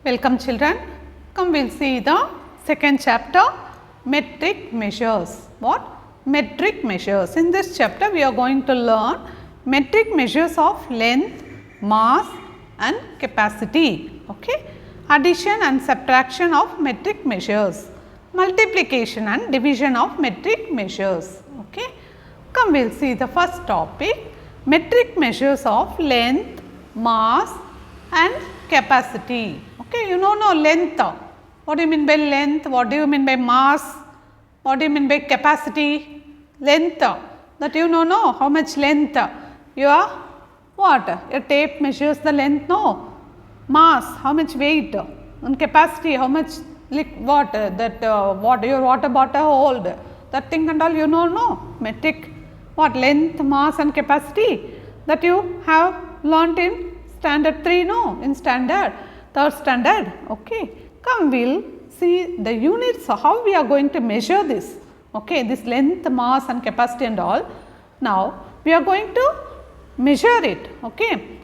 Welcome children. Come we will see the second chapter, metric measures. What? Metric measures. In this chapter we are going to learn metric measures of length, mass and capacity. Okay? Addition and subtraction of metric measures. Multiplication and division of metric measures. Okay? Come we will see the first topic, metric measures of length, mass and capacity. Okay, you know length. What do you mean by length? What do you mean by mass? What do you mean by capacity? Length. That you know how much length? Your what? Your tape measures the length, no? Mass, how much weight? And capacity, how much water that what your water bottle hold? That thing and all you know, no? Metric, what? Length, mass and capacity that you have learnt in standard 3, no? In standard 3rd standard. Okay. Come we will see the units, how we are going to measure this. Okay. This length, mass and capacity and all. Now, we are going to measure it. Okay.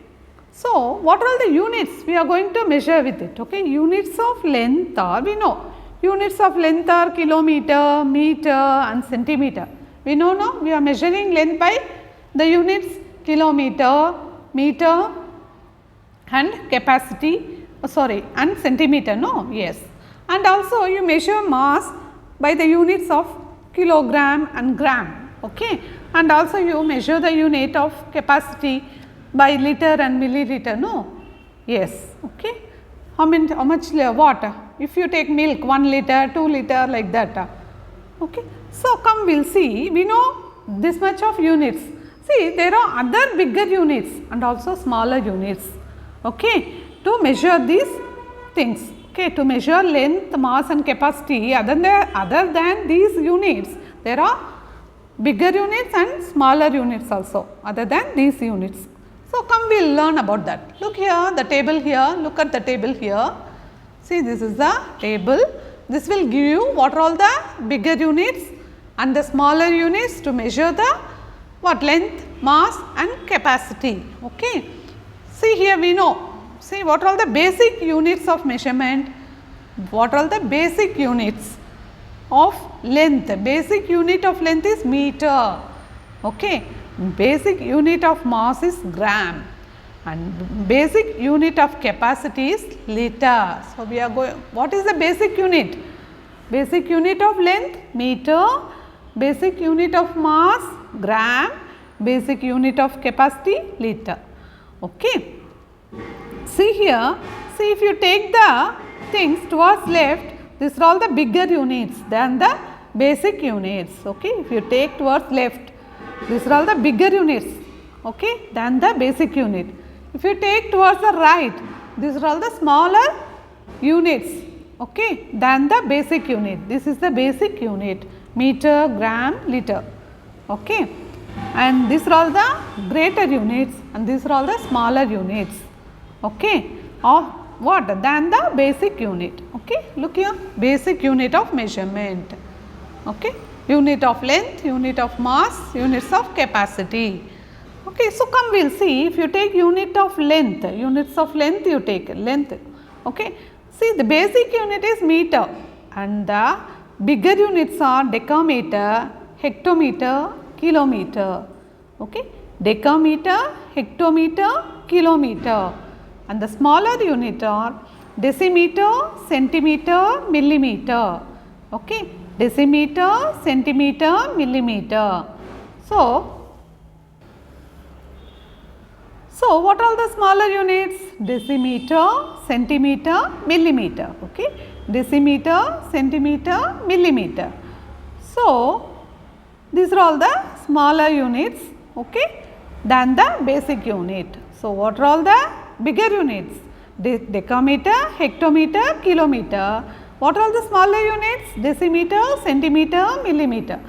So, what are all the units we are going to measure with it? Okay. Units of length are, we know, units of length are kilometer, meter and centimeter. We know, no? We are measuring length by the units kilometer, meter and capacity, and centimeter, no? Yes. And also you measure mass by the units of kilogram and gram, okay. And also you measure the unit of capacity by liter and milliliter, no? Yes, okay. How much water? If you take milk 1 liter, 2 liter like that, okay. So, come we will see, we know this much of units. See, there are other bigger units and also smaller units, okay, to measure these things, okay, to measure length, mass and capacity. Other than these units, there are bigger units and smaller units also other than these units. So, come we will learn about that. Look here, the table here, look at the table here. See, this is the table. This will give you what are all the bigger units and the smaller units to measure the what length, mass and capacity, okay. See here we know, see what are all the basic units of measurement, what are all the basic units of length. Basic unit of length is meter, okay. Basic unit of mass is gram and basic unit of capacity is liter. So, we are going, what is the basic unit? Basic unit of length meter, basic unit of mass gram, basic unit of capacity liter, okay. See here, see if you take the things towards left, these are all the bigger units than the basic units, okay. If you take towards left, these are all the bigger units, okay, than the basic unit. If you take towards the right, these are all the smaller units, okay, than the basic unit. This is the basic unit, meter, gram, liter, okay. And these are all the greater units and these are all the smaller units, okay, of what? Than the basic unit, okay. Look here, basic unit of measurement, okay. Unit of length, unit of mass, units of capacity. Okay, so come we will see if you take unit of length, units of length you take length, okay. See the basic unit is meter and the bigger units are decameter, hectometer, kilometer, okay. Decameter, hectometer, kilometer and the smaller unit are decimeter, centimeter, millimeter, okay. Decimeter, centimeter, millimeter. So, what are the smaller units? Decimeter, centimeter, millimeter, okay. Decimeter, centimeter, millimeter. So, these are all the smaller units, okay, than the basic unit. So, what are all the bigger units? Decameter, hectometer, kilometer. What are all the smaller units? Decimeter, centimeter, millimeter.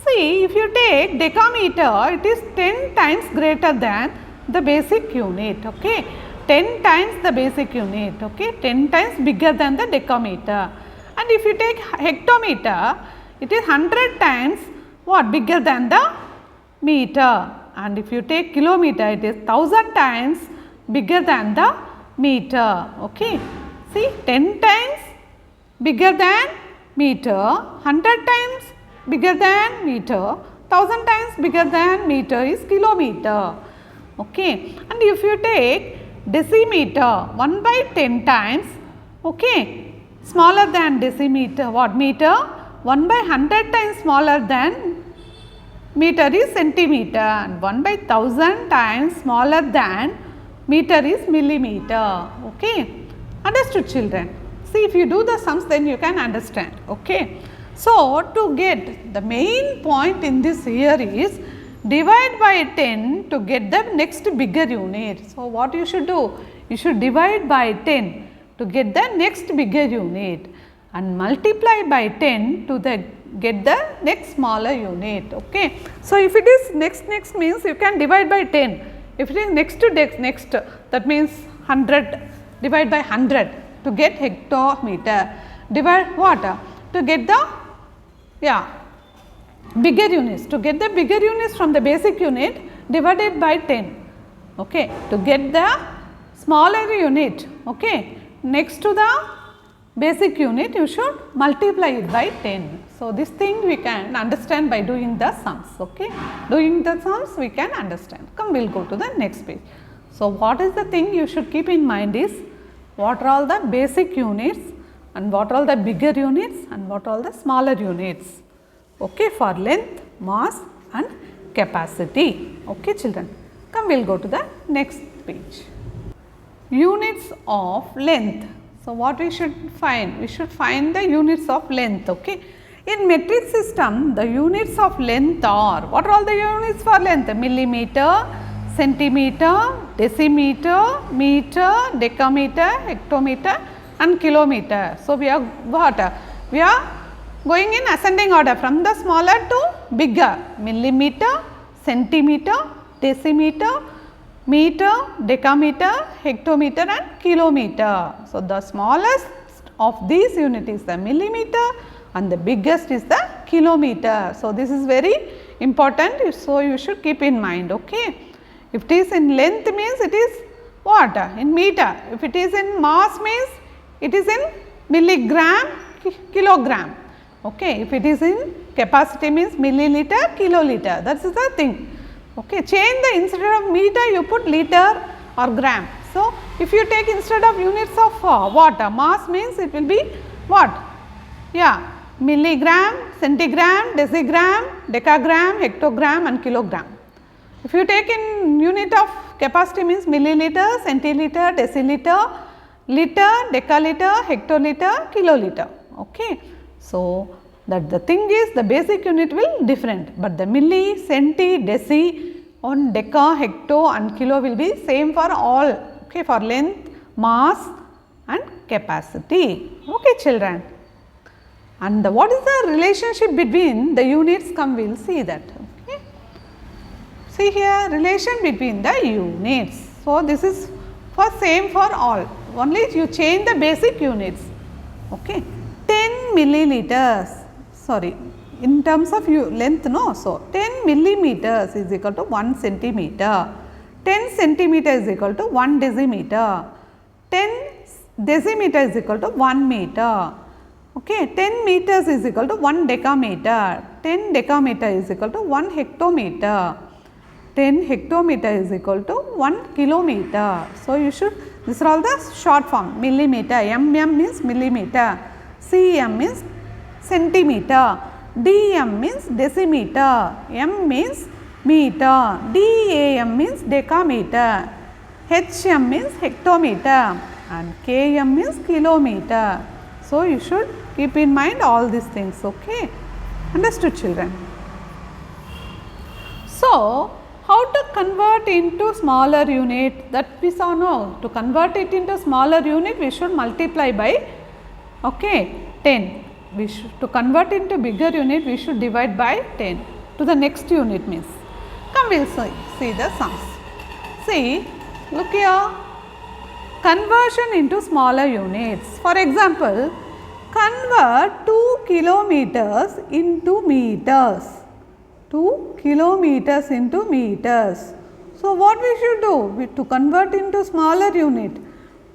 See, if you take decameter, it is 10 times greater than the basic unit, okay. 10 times the basic unit, okay, 10 times bigger than the decameter. And if you take hectometer, it is 100 times what? Bigger than the meter. And if you take kilometer, it is 1000 times bigger than the meter, okay. See, 10 times bigger than meter, 100 times bigger than meter, 1000 times bigger than meter is kilometer. Okay. And if you take decimeter, 1 by 10 times, okay, smaller than decimeter, what meter? 1 by 100 times smaller than meter is centimeter, and 1 by 1000 times smaller than meter is millimeter. Okay. Understood, children? See, if you do the sums, then you can understand. Okay. So, to get the main point in this here is divide by 10 to get the next bigger unit. So, what you should do? You should divide by 10 to get the next bigger unit and multiply by 10 to get the next smaller unit. Okay. So, if it is next means you can divide by 10. If it is next to next, that means 100, divide by 100 to get hectometer. Divide what? To get the bigger units. To get the bigger units from the basic unit, divided by 10. Okay. To get the smaller unit, okay, next to the basic unit, you should multiply it by 10. So, this thing we can understand by doing the sums. Okay. Doing the sums we can understand. Come, we will go to the next page. So, what is the thing you should keep in mind is what are all the basic units and what are all the bigger units and what are all the smaller units, okay, for length, mass and capacity. Okay, children. Come, we will go to the next page. Units of length. So, what we should find? We should find the units of length. Okay. In metric system, the units of length are, what are all the units for length? Millimeter, centimeter, decimeter, meter, decameter, hectometer and kilometer. So, we are what? We are going in ascending order from the smaller to bigger. Millimeter, centimeter, decimeter, meter, decameter, hectometer and kilometer. So, the smallest of these units is the millimeter and the biggest is the kilometer. So, this is very important. So, you should keep in mind. Okay. If it is in length means it is what? In meter. If it is in mass means it is in milligram, kilogram. Okay. If it is in capacity means milliliter, kiloliter. That is the thing. Okay. Change the, instead of meter you put liter or gram. So, if you take instead of units of what? Mass means it will be what? Yeah, milligram, centigram, decigram, decagram, hectogram and kilogram. If you take in unit of capacity means milliliter, centiliter, deciliter, liter, decaliter, hectoliter, kiloliter. Okay. So, that the thing is the basic unit will different, but the milli, centi, deci on deca, hecto and kilo will be same for all, okay, for length, mass and capacity. Okay, children. And what is the relationship between the units? Come, we will see that. Okay. See here, relation between the units. So, this is for same for all, only you change the basic units. Okay. 10 milliliters, sorry, in terms of length, no. So, 10 millimeters is equal to 1 centimeter, 10 centimeter is equal to 1 decimeter, 10 decimeter is equal to 1 meter. Okay, 10 meters is equal to 1 decameter, 10 decameter is equal to 1 hectometer, 10 hectometer is equal to 1 kilometer. So, you should, these are all the short form, millimeter, mm means millimeter, cm means centimeter, dm means decimeter, m means meter, dam means decameter, hm means hectometer and km means kilometer. So, you should keep in mind all these things. Okay. Understood, children? So, how to convert into smaller unit, that we saw. No, to convert it into smaller unit we should multiply by 10. We should, to convert into bigger unit we should divide by 10 to the next unit means. Come, we will see the sums. See, look here, conversion into smaller units. For example, convert 2 kilometers into meters. 2 kilometers into meters. So, what we should do? To convert into smaller unit,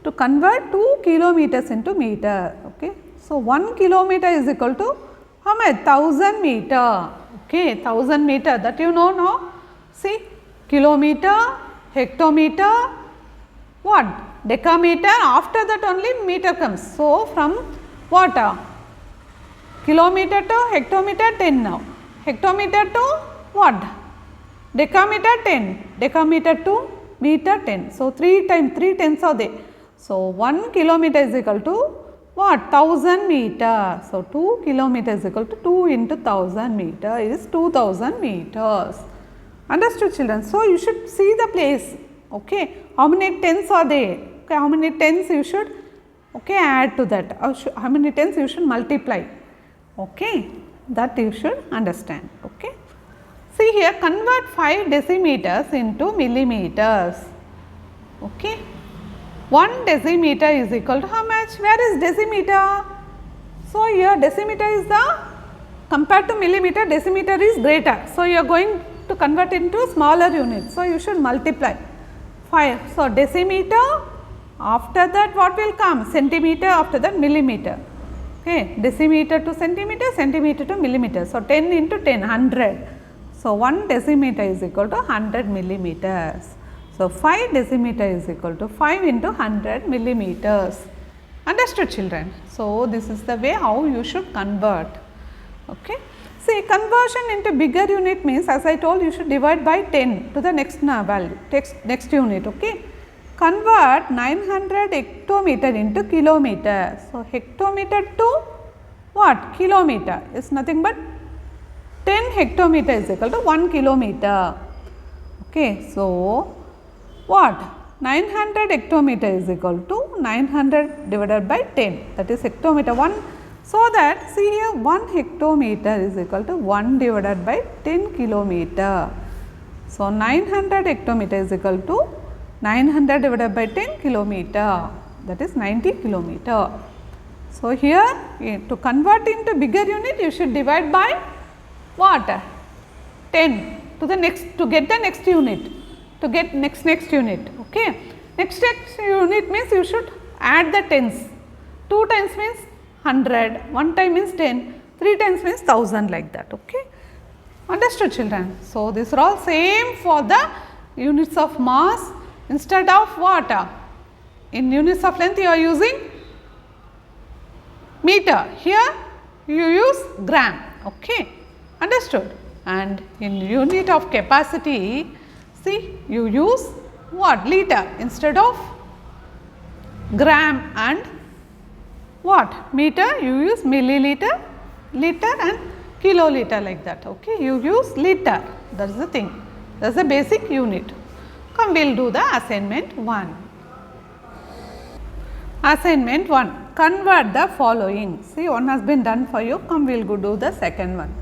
to convert 2 kilometers into meter. Okay. So, 1 kilometer is equal to how much? 1000 meter. Okay, 1000 meter, that you know now. See, kilometer, hectometer, what? Decameter, after that only meter comes. So, from what? Kilometer to hectometer 10 now. Hectometer to what? Decameter 10. Decameter to meter 10. So, 3 times 3 tens are there. So, 1 kilometer is equal to what? 1000 meter. So, 2 kilometer is equal to 2 into 1000 meter is 2000 meters. Understood, children? So, you should see the place. Okay. How many tens are there? Okay. How many tens you should add to that? How many tens you should multiply? Okay. That you should understand. Okay. See here, convert 5 decimeters into millimeters. Okay. 1 decimeter is equal to how much? Where is decimeter? So, here decimeter is the, compared to millimeter, decimeter is greater. So, you are going to convert into smaller units. So, you should multiply 5. So, decimeter, after that what will come? Centimeter, after that millimeter. Okay. Decimeter to centimeter, centimeter to millimeter. So, 10 into 10, 100. So, 1 decimeter is equal to 100 millimeters. So, 5 decimeter is equal to 5 into 100 millimeters. Understood, children? So, this is the way how you should convert. Okay. See, conversion into bigger unit means, as I told, you should divide by 10 to the next value, next unit. Okay. Convert 900 hectometer into kilometer. So, hectometer to what? Kilometer is nothing but 10 hectometer is equal to 1 kilometer. Okay. So, what? 900 hectometer is equal to 900 divided by 10, that is hectometer 1. So, that see here 1 hectometer is equal to 1 divided by 10 kilometer. So, 900 hectometer is equal to 900 divided by 10 kilometer, that is 90 kilometer. So, here to convert into bigger unit you should divide by what? 10 to the next, to get the next unit, to get next unit. Okay. Next unit means you should add the tens. 2 times means 100, 1 time means 10, 3 times means 1000, like that. Okay. Understood, children? So, these are all same for the units of mass. Instead of what? In units of length you are using meter. Here you use gram. Okay. Understood? And in unit of capacity, see, you use what? Liter instead of gram and what? Meter, you use milliliter, liter and kiloliter, like that. Okay. You use liter, that is the thing, that is the basic unit. Come, we will do the assignment 1. Assignment 1, convert the following. See, one has been done for you. Come, we will go do the second one.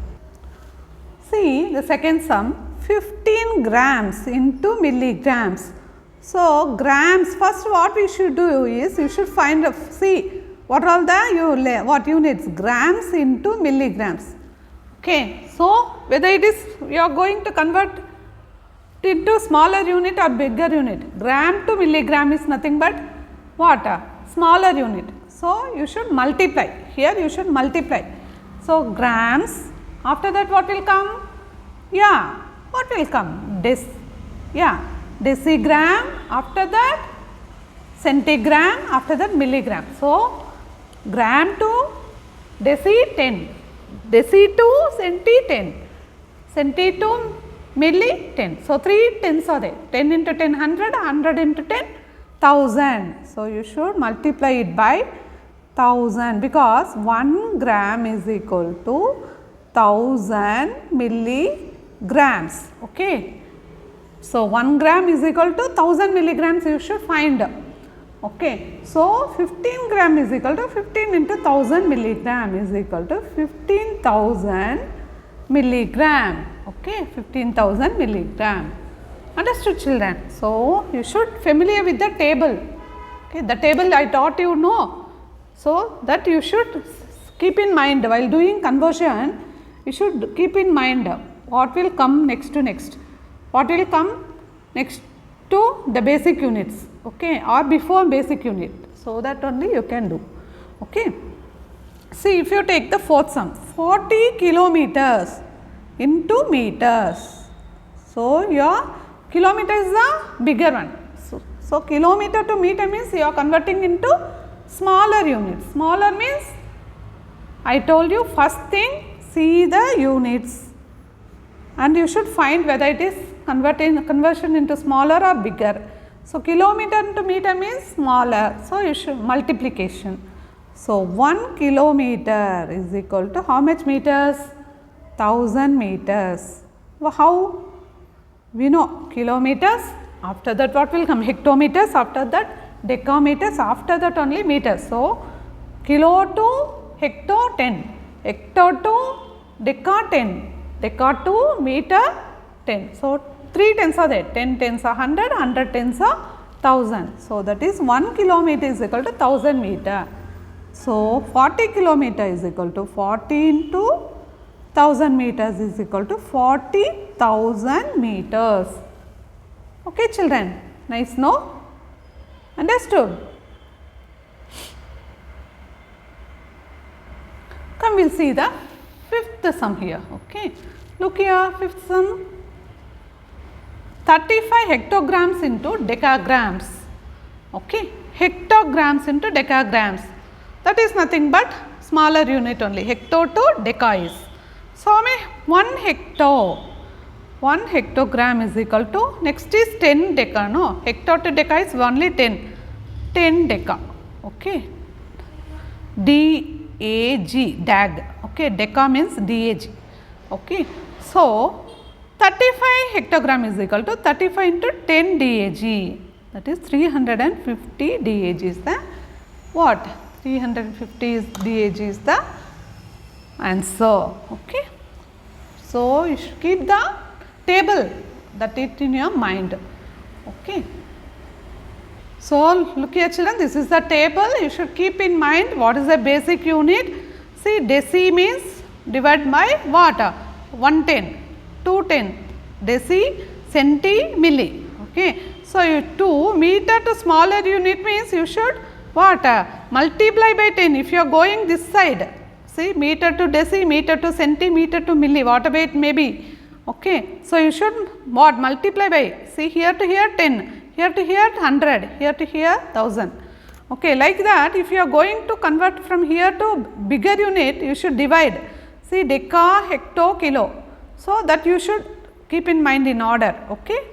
See, the second sum, 15 grams into milligrams. So, grams, first what we should do is, you should find, see, what are all the what units? Grams into milligrams. Okay. So, whether it is, you are going to convert into smaller unit or bigger unit. Gram to milligram is nothing but what? Smaller unit. So, you should multiply. Here you should multiply. So, grams, after that what will come? Yeah, what will come? Decigram, after that centigram, after that milligram. So, gram to deci 10, deci to centi 10, centi to milli 10. So, 3 tens are there, 10 into 10 100, 100 into 10 1000. So, you should multiply it by 1000 because 1 gram is equal to 1000 milligrams. Okay. So, 1 gram is equal to 1000 milligrams you should find. Okay. So, 15 gram is equal to 15 into 1000 milligram is equal to 15,000 milligram. Okay, 15,000 milligram. Understood, children? So, you should familiar with the table. Okay, the table I taught you, no. So, that you should keep in mind while doing conversion. You should keep in mind what will come next to next. What will come next to the basic units. okay, or before basic unit. So that only you can do. Okay. See, if you take the fourth sum, 40 kilometers into meters. So your kilometer is the bigger one. So kilometer to meter means you are converting into smaller units. Smaller means I told you first thing, see the units and you should find whether it is conversion into smaller or bigger. So kilometer into meter means smaller. So you should multiplication. So 1 kilometer is equal to how much meters? 1000 meters. Well, how? We know kilometers, after that what will come? Hectometers, after that decameters, after that only meters. So kilo to hecto 10, hecto to deca 10, deca to meter 10. So 3 tens are there, 10 tens are 100, 100 tens are 1000. So that is 1 kilometer is equal to 1000 meter. So 40 kilometer is equal to 40 into 1000 meters is equal to 40,000 meters. Okay children, nice, no? Understood? Come, we will see the fifth sum here. Okay, look here, fifth sum, 35 hectograms into decagrams. Okay, hectograms into decagrams, that is nothing but smaller unit only, hecto to deca is. So, 1 hectogram is equal to, next is 10 deca, no, hecto to deca is only 10 deca, okay, DAG, DAG, okay, deca means DAG, okay. So, 35 hectogram is equal to 35 into 10 DAG, that is 350 DAG is the what? 350 DAG is the answer. Okay. So, you should keep the table that it in your mind. Okay. So, look here children, this is the table, you should keep in mind what is the basic unit. See, deci means divide by what? 110, 210, deci, centi, milli. Okay. So, you 2 meter to smaller unit means you should what? Multiply by 10 if you are going this side. See, meter to deci, meter to centimeter to milli, whatever it may be. Okay. So, you should what? Multiply by, see, here to here 10, here to here 100, here to here 1000. Okay. Like that, if you are going to convert from here to bigger unit, you should divide. See, deca, hecto, kilo. So, that you should keep in mind in order. Okay.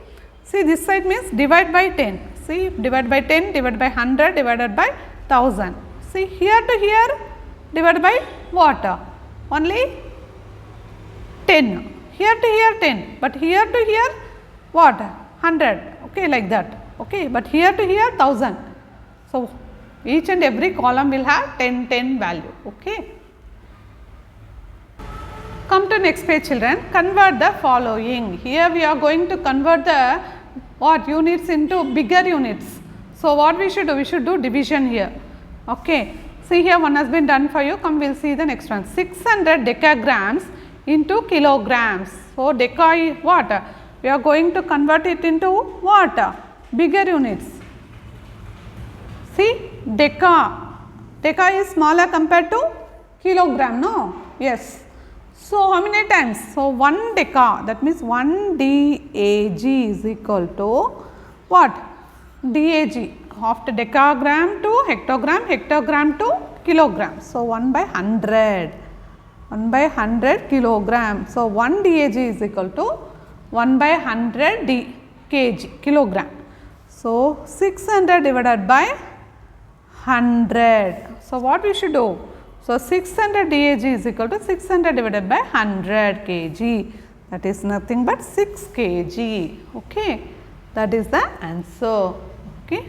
See, this side means divide by 10. See, divide by 10, divide by 100, divided by 1000. See, here to here, divided by what? Only 10. Here to here 10, but here to here what? 100. Okay, like that. Okay, but here to here 1000. So, each and every column will have 10, 10 value. Okay. Come to next page children, convert the following. Here we are going to convert the what units into bigger units. So, what we should do? We should do division here. Okay. See, here one has been done for you. Come, we will see the next one. 600 decagrams into kilograms. So, deca is what? We are going to convert it into what? Bigger units. See, deca. Deca is smaller compared to kilogram, no? Yes. So, how many times? So, 1 deca, that means 1 DAG is equal to what? DAG, after decagram to hectogram, hectogram to kilogram. So, 1 by 100, 1 by 100 kilogram. So, 1 DAG is equal to 1 by 100 kg, kilogram. So, 600 divided by 100. So, what we should do? So, 600 DAG is equal to 600 divided by 100 kg, that is nothing but 6 kg. Okay. That is the answer. Okay.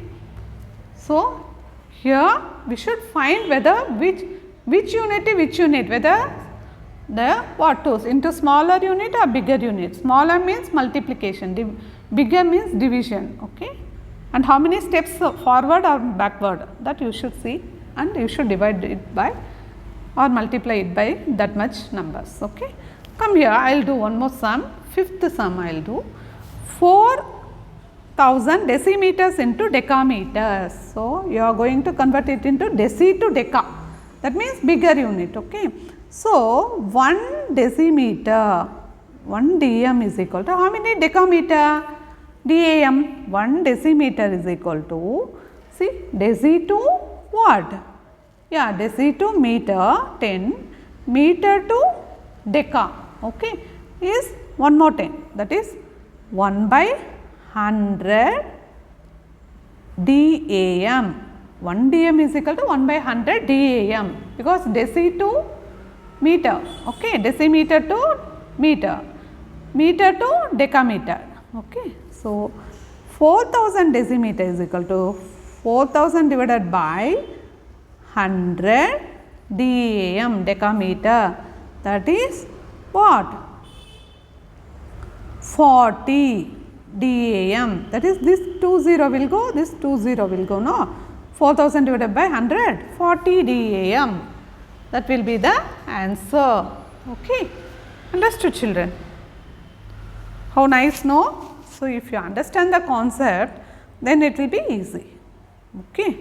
So, here we should find whether which unit, whether the what to into smaller unit or bigger unit. Smaller means multiplication, bigger means division. Okay. And how many steps forward or backward, that you should see, and you should divide it by or multiply it by that much numbers. Okay. Come here, I will do one more sum, fifth sum I will do. 4 1000 decimeters into decameters. So, you are going to convert it into deci to deca, that means bigger unit. Okay. So, 1 decimeter, 1 dm is equal to how many decameter? DAM. 1 decimeter is equal to, see, deci to what? Yeah, deci to meter, 10, meter to deca, okay, is one more 10, that is 1 by 100 DAM. 1 dm is equal to 1 by 100 DAM, because deci to meter, okay, decimeter to meter, meter to decameter, okay. So, 4000 decimeter is equal to 4000 divided by 100 DAM, decameter, that is what? 40 DAM, that is this 20 will go, this 20 will go, no, 4000 divided by 100, 40 DAM, that will be the answer. Okay. Understood, children? How nice, no? So, if you understand the concept, then it will be easy. Okay.